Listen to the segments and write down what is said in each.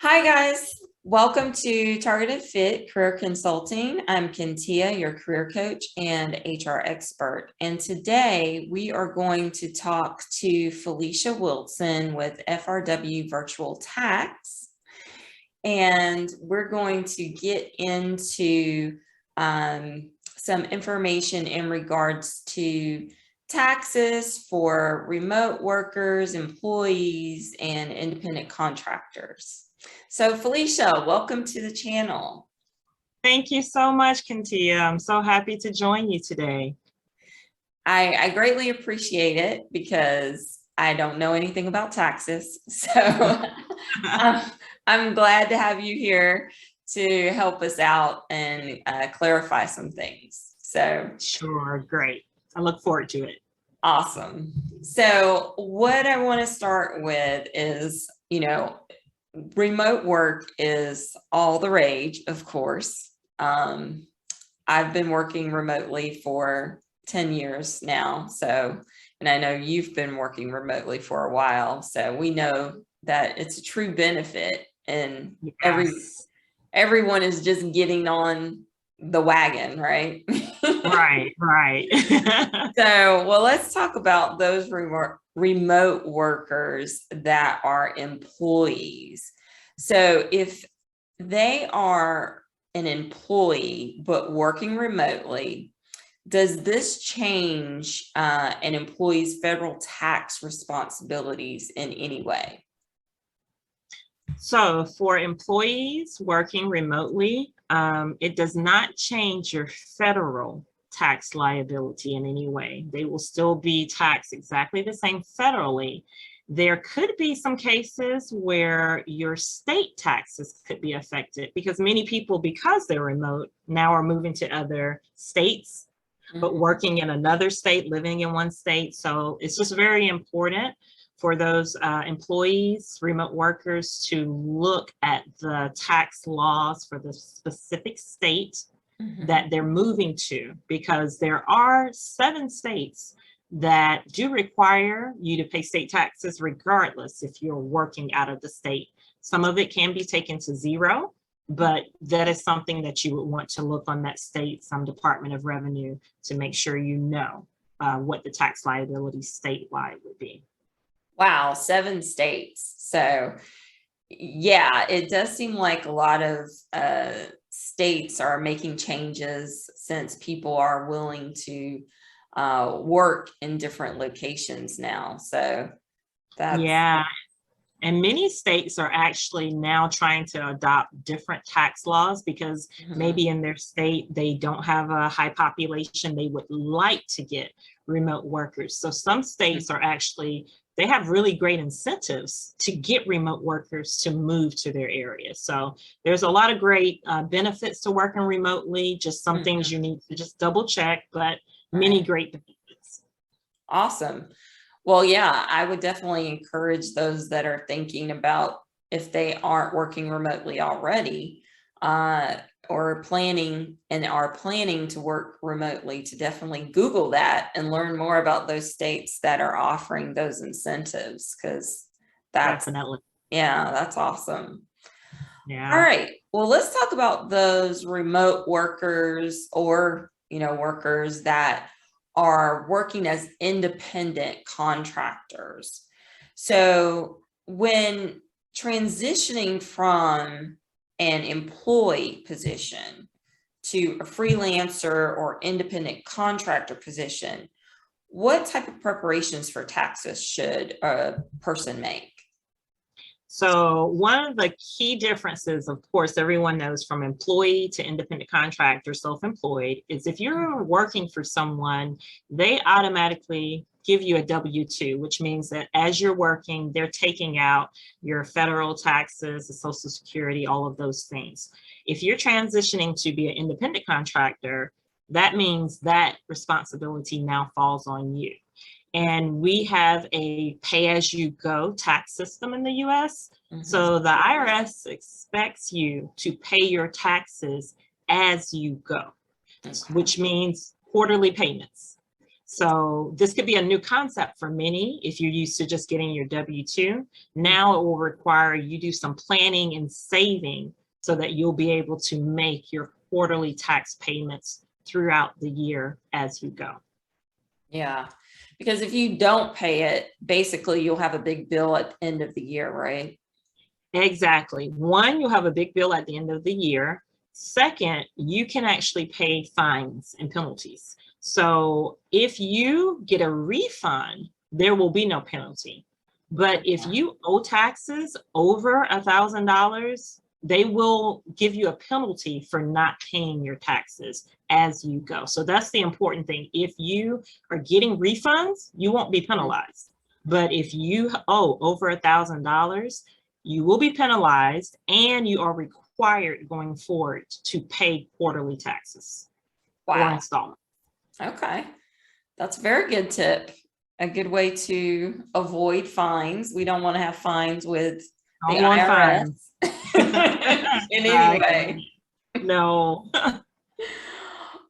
Hi, guys. Welcome to Targeted Fit Career Consulting. I'm Kentia, your career coach and HR expert. And today we are going to talk to Felsha Wilson with FRW Virtual Tax. And we're going to get into some information in regards to taxes for remote workers, employees, and independent contractors. So Felisha, welcome to the channel. Thank you so much, Kentia. I'm so happy to join you today. I greatly appreciate it because I don't know anything about taxes. So I'm glad to have you here to help us out and clarify some things. So sure, great. I look forward to it. Awesome. So what I want to start with is, remote work is all the rage, of course. I've been working remotely for 10 years now. And I know you've been working remotely for a while. So we know that it's a true benefit, and yes. everyone is just getting on the wagon, right? Right. Well, let's talk about those remote workers that are employees. So if they are an employee but working remotely, does this change an employee's federal tax responsibilities in any way? So for employees working remotely, it does not change your federal tax liability in any way. They will still be taxed exactly the same federally. There could be some cases where your state taxes could be affected because many people, because they're remote, now are moving to other states, but working in another state, living in one state. So it's just very important for those employees, remote workers, to look at the tax laws for the specific state that they're moving to, because there are 7 states that do require you to pay state taxes regardless if you're working out of the state. Some of it can be taken to zero, but that is something that you would want to look on that state, some Department of Revenue, to make sure you know what the tax liability statewide would be. Wow, 7 states. So yeah, it does seem like a lot of states are making changes since people are willing to work in different locations now. So that's... Yeah. And many states are actually now trying to adopt different tax laws because maybe in their state, they don't have a high population. They would like to get remote workers. So some states are actually, they have really great incentives to get remote workers to move to their area. So there's a lot of great benefits to working remotely, just some things you need to just double check, but many great benefits. Awesome. Well, yeah, I would definitely encourage those that are thinking about, if they aren't working remotely already, or planning to work remotely, to definitely Google that and learn more about those states that are offering those incentives, because Definitely. Yeah, that's awesome. Yeah. All right. Well, let's talk about those remote workers, or, workers that are working as independent contractors. So when transitioning from an employee position to a freelancer or independent contractor position, what type of preparations for taxes should a person make? So one of the key differences, of course, everyone knows from employee to independent contractor, self-employed, is if you're working for someone, they automatically give you a W-2, which means that as you're working, they're taking out your federal taxes, the Social Security, all of those things. If you're transitioning to be an independent contractor, that means that responsibility now falls on you. And we have a pay-as-you-go tax system in the US. So the IRS expects you to pay your taxes as you go, which means quarterly payments. So this could be a new concept for many if you're used to just getting your W-2. Now it will require you do some planning and saving so that you'll be able to make your quarterly tax payments throughout the year as you go. Yeah, because if you don't pay it, basically you'll have a big bill at the end of the year, right? Exactly. One, you'll have a big bill at the end of the year. Second, you can actually pay fines and penalties. So if you get a refund, there will be no penalty. But if you owe taxes over $1,000, they will give you a penalty for not paying your taxes as you go. So that's the important thing. If you are getting refunds, you won't be penalized. But if you owe over $1,000, you will be penalized, and you are required going forward to pay quarterly taxes or installments. Okay, that's a very good tip. A good way to avoid fines. We don't want to have fines with the IRS in any way. No.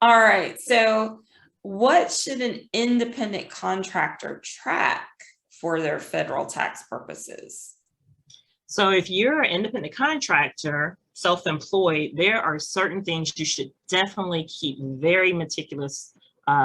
All right. So what should an independent contractor track for their federal tax purposes? So if you're an independent contractor, self-employed, there are certain things you should definitely keep very meticulous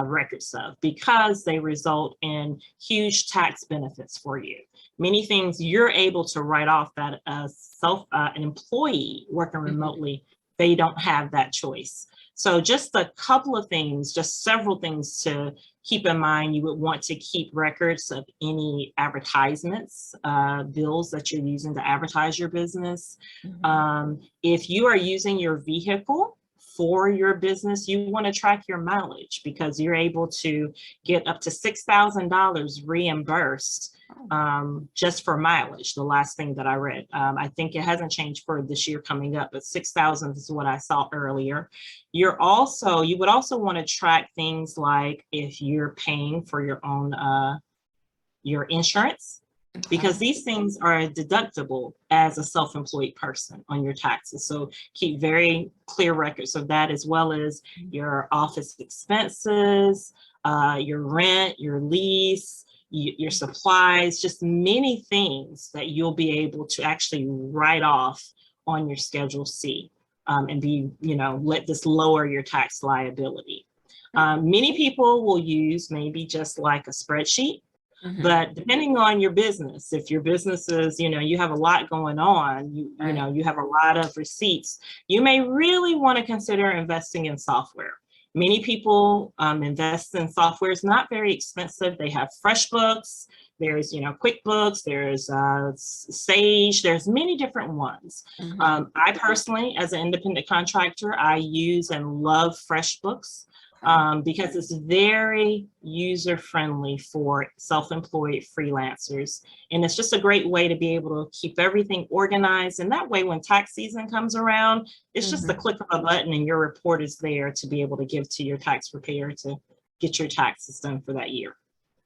records of, because they result in huge tax benefits for you. Many things you're able to write off that an employee working remotely, they don't have that choice. So just a couple of things, just several things to keep in mind. You would want to keep records of any advertisements, bills that you're using to advertise your business. If you are using your vehicle for your business, you want to track your mileage, because you're able to get up to $6,000 reimbursed just for mileage. The last thing that I read, I think it hasn't changed for this year coming up, but 6,000 is what I saw earlier. You would also want to track things like if you're paying for your own your insurance, because these things are deductible as a self-employed person on your taxes. So keep very clear records of that, as well as your office expenses, your rent, your lease, your supplies, just many things that you'll be able to actually write off on your Schedule C, and let this lower your tax liability. Many people will use maybe just like a spreadsheet. But depending on your business, if your business is, you have a lot going on, you have a lot of receipts, you may really want to consider investing in software. Many people invest in software. It's not very expensive. They have FreshBooks, there's, QuickBooks, there's Sage, there's many different ones. I personally, as an independent contractor, I use and love FreshBooks. Because it's very user-friendly for self-employed freelancers. And it's just a great way to be able to keep everything organized. And that way, when tax season comes around, it's just a click of a button and your report is there to be able to give to your tax preparer to get your taxes done for that year.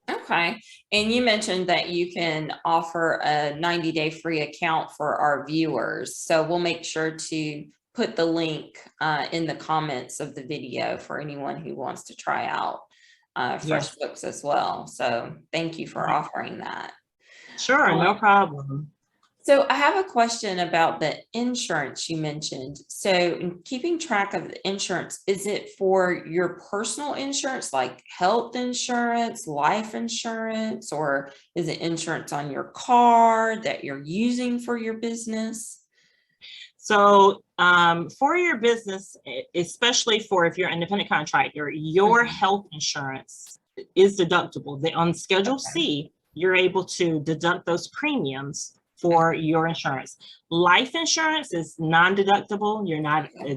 Okay. And you mentioned that you can offer a 90-day free account for our viewers. So we'll make sure to put the link in the comments of the video for anyone who wants to try out FreshBooks as well. So thank you for offering that. Sure, no problem. So I have a question about the insurance you mentioned. So in keeping track of the insurance, is it for your personal insurance, like health insurance, life insurance, or is it insurance on your car that you're using for your business? So for your business, especially for if you're an independent contractor, your health insurance is deductible. On Schedule C, you're able to deduct those premiums for your insurance. Life insurance is non-deductible.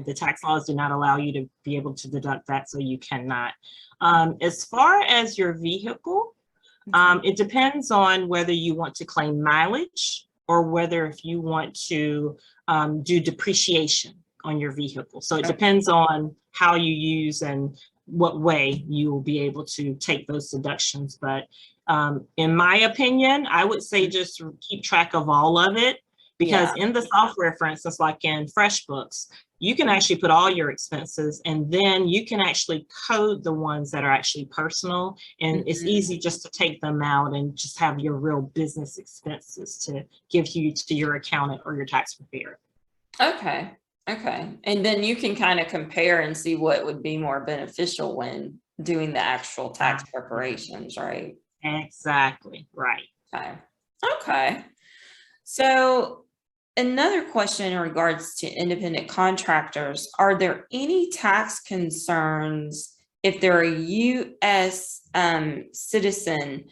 The tax laws do not allow you to be able to deduct that, so you cannot. As far as your vehicle, it depends on whether you want to claim mileage or whether if you want to do depreciation on your vehicle. So it depends on how you use and what way you will be able to take those deductions. But in my opinion, I would say just keep track of all of it, because in the software, for instance, like in FreshBooks, you can actually put all your expenses, and then you can actually code the ones that are actually personal. And it's easy just to take them out and just have your real business expenses to give you to your accountant or your tax preparer. Okay. Okay. And then you can kind of compare and see what would be more beneficial when doing the actual tax preparations, right? Exactly. Right. Okay. Okay. So another question in regards to independent contractors, are there any tax concerns if they're a U.S. Citizen,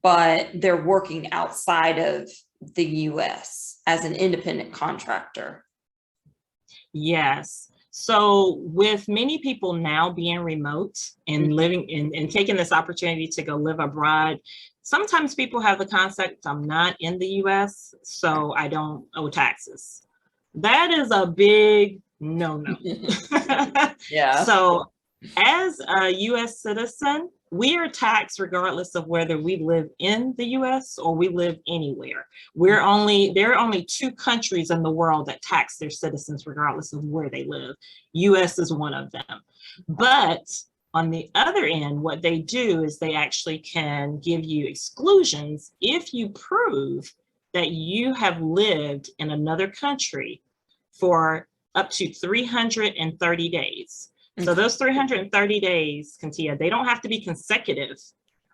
but they're working outside of the U.S. as an independent contractor? Yes. So with many people now being remote and living and taking this opportunity to go live abroad, sometimes people have the concept, I'm not in the US, so I don't owe taxes. That is a big no-no. Yeah. So as a US citizen, we are taxed regardless of whether we live in the US or we live anywhere. There are only 2 countries in the world that tax their citizens regardless of where they live. US is one of them. But on the other end, what they do is they actually can give you exclusions if you prove that you have lived in another country for up to 330 days. So those 330 days, Kentia, they don't have to be consecutive,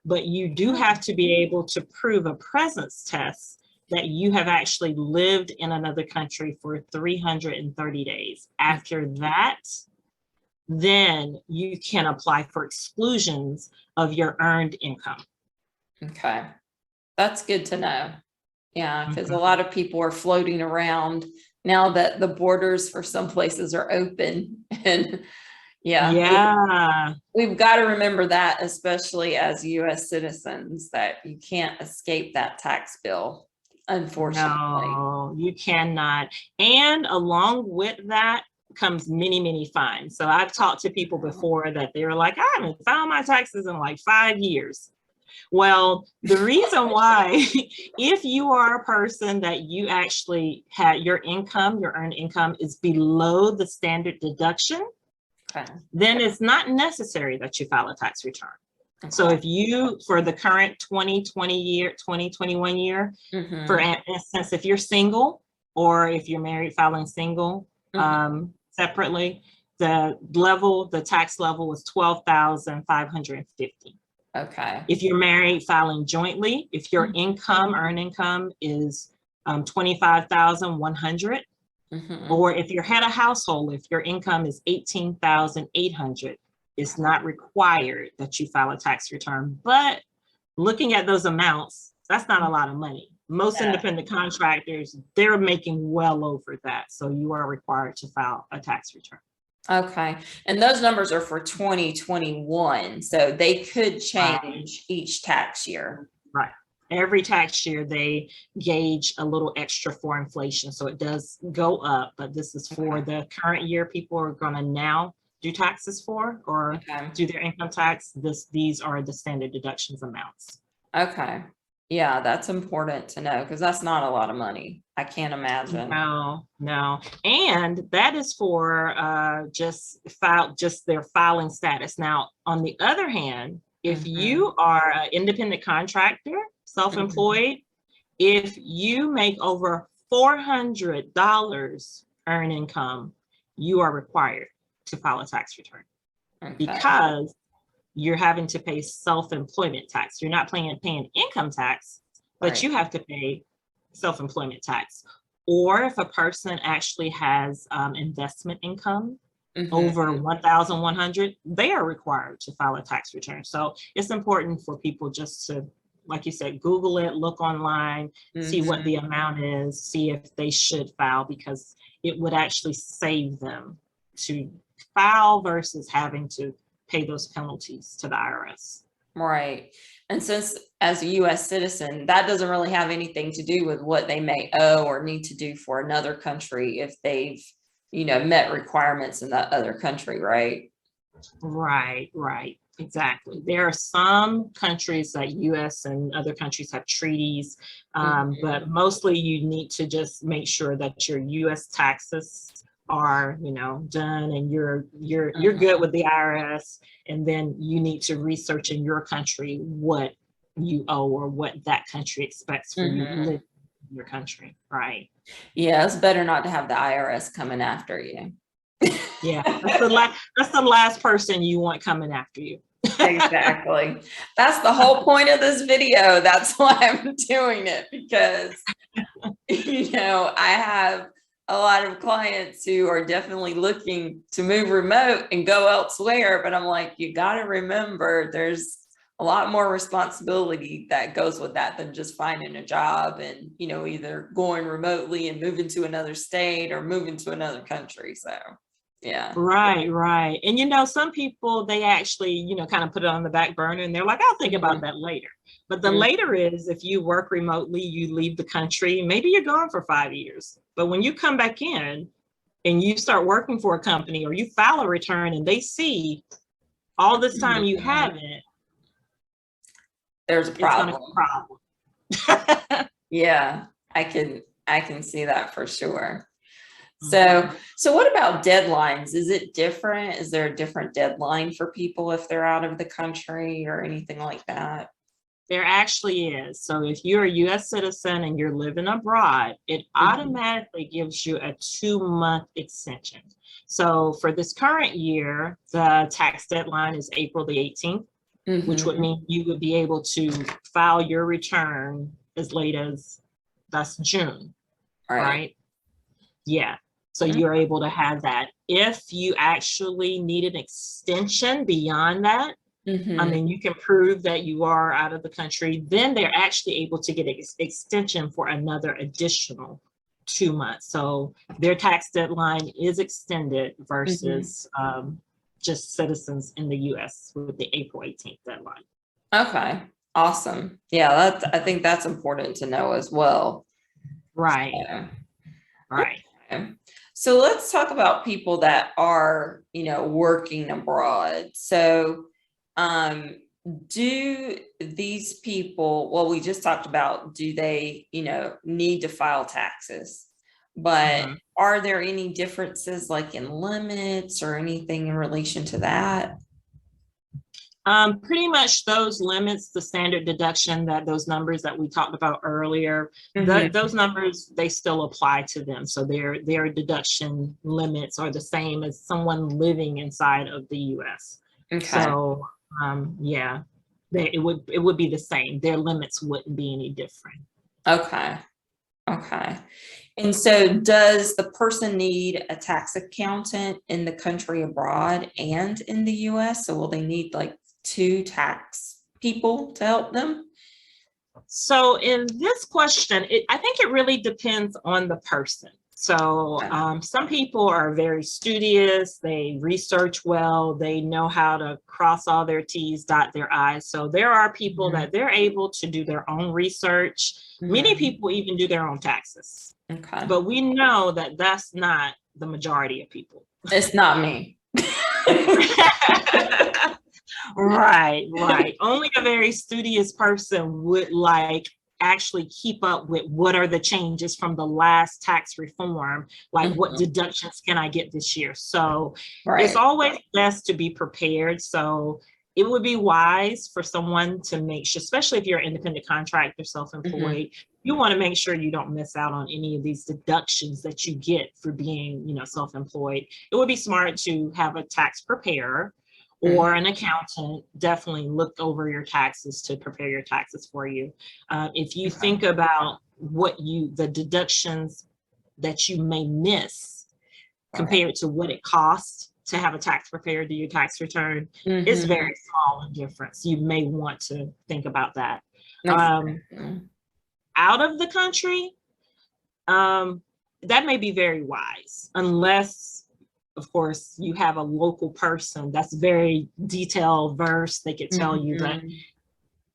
but you do have to be able to prove a presence test that you have actually lived in another country for 330 days. After that, then you can apply for exclusions of your earned income. Okay. That's good to know. Yeah, because a lot of people are floating around now that the borders for some places are open. And yeah, we've got to remember that, especially as US citizens, that you can't escape that tax bill, unfortunately. No, you cannot. And along with that comes many, many fines. So I've talked to people before that they were like, I haven't filed my taxes in like 5 years. Well, the reason why, if you are a person that you actually had your income, your earned income is below the standard deduction, then it's not necessary that you file a tax return. So if you, for the current 2021 year, for instance, if you're single or if you're married filing single separately, the tax level is $12,550. Okay. If you're married filing jointly, if your earned income is $25,100, or if you're head of household, if your income is $18,800, it's not required that you file a tax return. But looking at those amounts, that's not a lot of money. Most independent contractors, they're making well over that. So you are required to file a tax return. Okay. And those numbers are for 2021. So they could change each tax year. Right. Every tax year, they gauge a little extra for inflation. So it does go up, but this is for the current year people are going to now do taxes for or do their income tax. These are the standard deductions amounts. Okay. Yeah, that's important to know because that's not a lot of money. I can't imagine. No. And that is for just their filing status. Now, on the other hand, if you are an independent contractor, self-employed, if you make over $400 earned income, you are required to file a tax return because you're having to pay self-employment tax. You're not paying income tax, but you have to pay self-employment tax. Or if a person actually has investment income over 1,100, they are required to file a tax return. So it's important for people just to, like you said, Google it, look online, see what the amount is, see if they should file, because it would actually save them to file versus having to pay those penalties to the IRS. Right. And since as a US citizen, that doesn't really have anything to do with what they may owe or need to do for another country if they've, met requirements in that other country, right? Right. Exactly. There are some countries that US and other countries have treaties, but mostly you need to just make sure that your US taxes are, done and you're good with the IRS, and then you need to research in your country what you owe or what that country expects for you to live in your country, right? Yeah, it's better not to have the IRS coming after you. Yeah, that's the last person you want coming after you. Exactly. That's the whole point of this video. That's why I'm doing it, because I have a lot of clients who are definitely looking to move remote and go elsewhere, but I'm like, you got to remember there's a lot more responsibility that goes with that than just finding a job and, either going remotely and moving to another state or moving to another country. So, yeah. Right. And, some people, they actually, kind of put it on the back burner and they're like, I'll think about that later. But the later is, if you work remotely, you leave the country, maybe you're gone for 5 years. But when you come back in and you start working for a company, or you file a return and they see all this time you haven't, there's a problem. It's gonna be a problem. Yeah, I can see that for sure. So what about deadlines? Is it different? Is there a different deadline for people if they're out of the country or anything like that? There actually is. So if you're a US citizen and you're living abroad, it automatically gives you a 2-month extension. So for this current year, the tax deadline is April the 18th, which would mean you would be able to file your return as late as that's June, right? Yeah. So you're able to have that. If you actually need an extension beyond that, you can prove that you are out of the country, then they're actually able to get an extension for another additional 2 months. So their tax deadline is extended versus just citizens in the US with the April 18th deadline. Okay, awesome. Yeah, I think that's important to know as well. Right. Right. Okay. So let's talk about people that are, working abroad. So do these people, well, we just talked about, do they, need to file taxes, but are there any differences like in limits or anything in relation to that? Pretty much those limits, the standard deduction, those numbers that we talked about earlier, those numbers, they still apply to them. So their deduction limits are the same as someone living inside of the US. Okay. So yeah, it would be the same. Their limits wouldn't be any different. Okay. And so does the person need a tax accountant in the country abroad and in the US? So will they need like 2 tax people to help them? So in this question, I think it really depends on the person. So some people are very studious, they research well, they know how to cross all their T's, dot their I's. So there are people that they're able to do their own research. Many people even do their own taxes. Okay. But we know that that's not the majority of people. It's not me. Right. Only a very studious person would actually keep up with what are the changes from the last tax reform, like what deductions can I get this year. So it's always best to be prepared. So it would be wise for someone to make sure, especially if you're an independent contractor, self-employed, you want to make sure you don't miss out on any of these deductions that you get for being, self-employed. It would be smart to have a tax preparer or an accountant definitely look over your taxes to prepare your taxes for you. If you think about the deductions that you may miss compared to what it costs to have a tax preparer do your tax return, it's very small in difference. You may want to think about that. Out of the country, that may be very wise, unless, of course, you have a local person that's very detail versed. They could tell you, but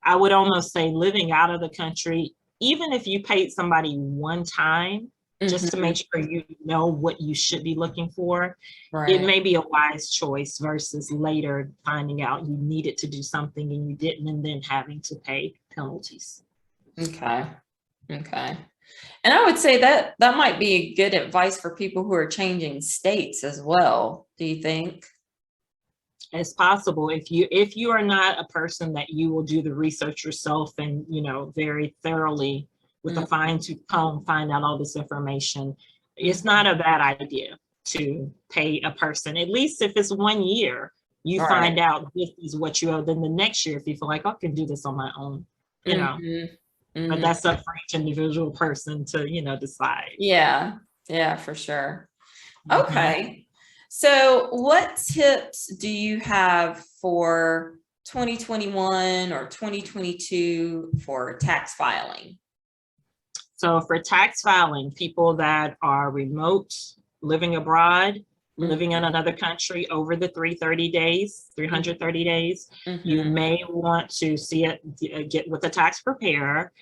I would almost say living out of the country, even if you paid somebody one time, just to make sure you know what you should be looking for, it may be a wise choice versus later finding out you needed to do something and you didn't, and then having to pay penalties. Okay. And I would say that that might be good advice for people who are changing states as well. Do you think? It's possible if you are not a person that you will do the research yourself and, you know, very thoroughly with a fine tooth comb find out all this information, it's not a bad idea to pay a person, at least if it's 1 year, you Right. find out this is what you owe. Then the next year, if you feel like, I can do this on my own, you know, but that's up for each individual person to, you know, decide. Yeah, yeah, for sure. Okay. So what tips do you have for 2021 or 2022 for tax filing? So for tax filing, people that are remote, living abroad, living in another country over the 330 days, you may want to see it, get with a tax preparer.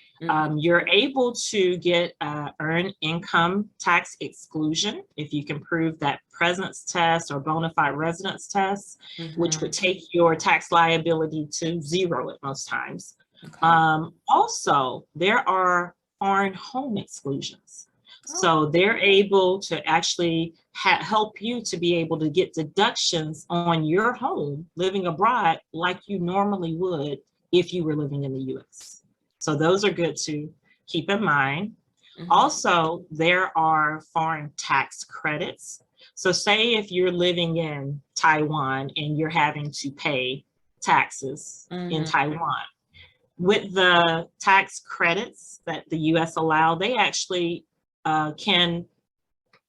You're able to get earned income tax exclusion if you can prove that presence test or bona fide residence test, which would take your tax liability to zero at most times. Also, there are foreign home exclusions. So they're able to actually help you to be able to get deductions on your home living abroad like you normally would if you were living in the US. So those are good to keep in mind. Also, there are foreign tax credits. So say if you're living in Taiwan and you're having to pay taxes in Taiwan, with the tax credits that the US allow, they actually can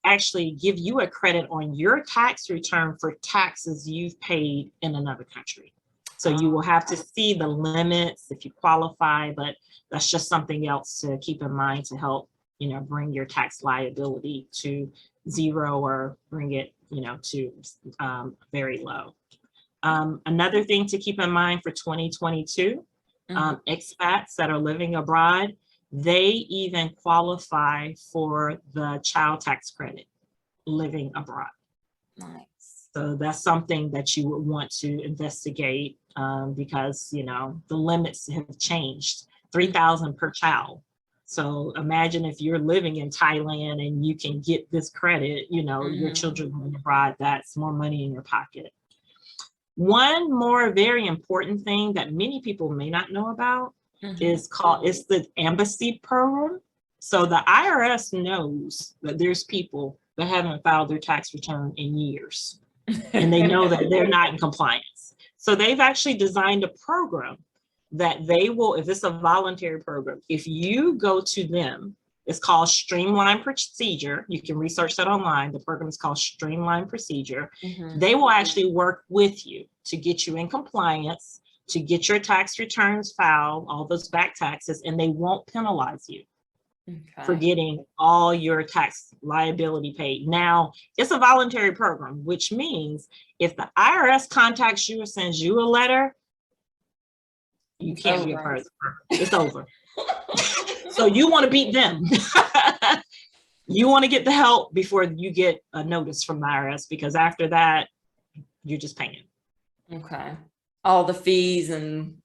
actually give you a credit on your tax return for taxes you've paid in another country. So you will have to see the limits if you qualify, but that's just something else to keep in mind to help, you know, bring your tax liability to zero or bring it, you know, to very low. Another thing to keep in mind for 2022, expats that are living abroad, they even qualify for the child tax credit living abroad. Nice. So that's something that you would want to investigate because, you know, the limits have changed, 3,000 per child. So imagine if you're living in Thailand and you can get this credit, you know, your children living abroad, that's more money in your pocket. One more very important thing that many people may not know about is it's the embassy program. So the IRS knows that there's people that haven't filed their tax return in years, and they know that they're not in compliance. So they've actually designed a program that they will, if it's a voluntary program, if you go to them, it's called Streamline Procedure. You can research that online. The program is called Streamline Procedure. They will actually work with you to get you in compliance, to get your tax returns filed, all those back taxes, and they won't penalize you for getting all your tax liability paid. Now, it's a voluntary program, which means if the IRS contacts you or sends you a letter, you can't be a part of the program. It's over. So you want to beat them. You want to get the help before you get a notice from the IRS, because after that, you're just paying. Okay. All the fees and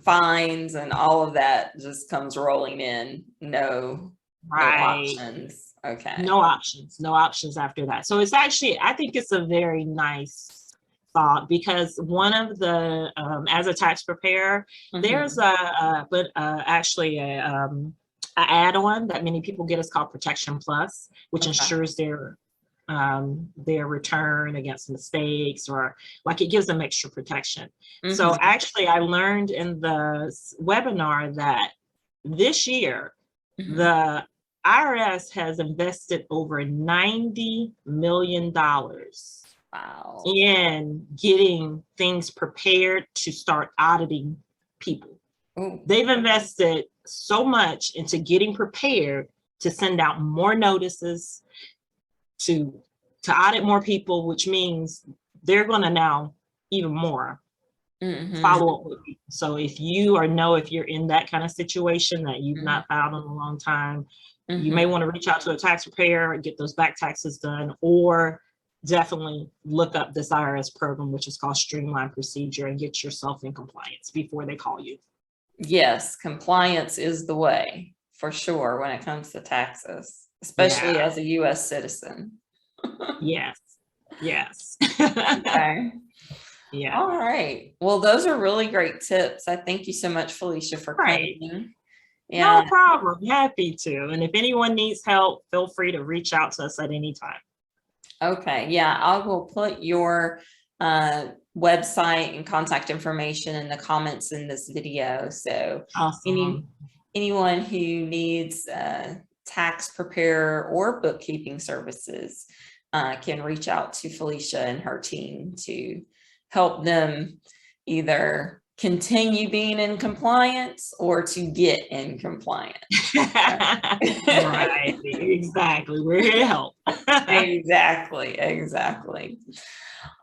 fines and all of that just comes rolling in. No options. Okay. No options after that. So it's actually, I think it's a very nice thought, because one of the, as a tax preparer, there's actually a add-on that many people get is called Protection Plus, which ensures their return against mistakes, or like it gives them extra protection. So actually I learned in the webinar that this year, the IRS has invested over $90 million in getting things prepared to start auditing people. They've invested so much into getting prepared to send out more notices, to audit more people, which means they're going to now even more follow up with you. So if you if you're in that kind of situation that you've not filed in a long time, you may want to reach out to a tax preparer and get those back taxes done, or definitely look up this IRS program, which is called Streamline Procedure, and get yourself in compliance before they call you. Yes, compliance is the way, for sure when it comes to taxes, especially as a U.S. citizen. Yes. Yes. Okay. Yeah. All right. Well, those are really great tips. I thank you so much, Felisha, for Right. coming. No problem. Happy to. And if anyone needs help, feel free to reach out to us at any time. Okay. Yeah, I will put your website and contact information in the comments in this video. So Awesome. anyone who needs tax preparer or bookkeeping services can reach out to Felisha and her team to help them either continue being in compliance or to get in compliance. Right, exactly. We're here to help. Exactly.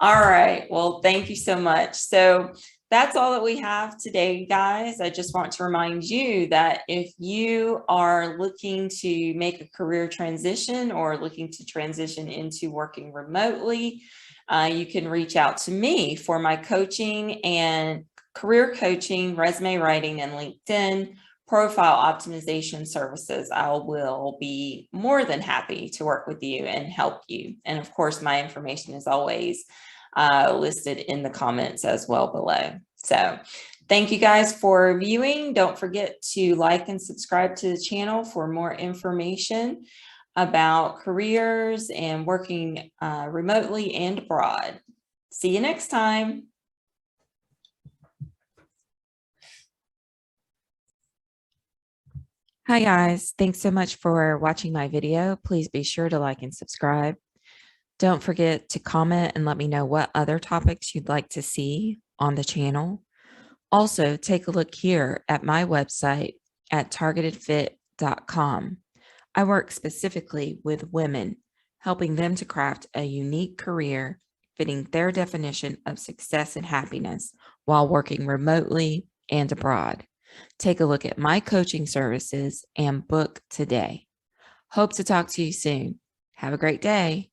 All right. Well, thank you so much. So that's all that we have today, guys. I just want to remind you that if you are looking to make a career transition or looking to transition into working remotely, you can reach out to me for my coaching and career coaching, resume writing, and LinkedIn profile optimization services. I will be more than happy to work with you and help you. And of course, my information is always listed in the comments as well below. So thank you guys for viewing. Don't forget to like and subscribe to the channel for more information about careers and working remotely and abroad. See you next time. Hi guys, thanks so much for watching my video. Please be sure to like and subscribe. Don't forget to comment and let me know what other topics you'd like to see on the channel. Also, take a look here at my website at targetedfit.com. I work specifically with women, helping them to craft a unique career fitting their definition of success and happiness while working remotely and abroad. Take a look at my coaching services and book today. Hope to talk to you soon. Have a great day.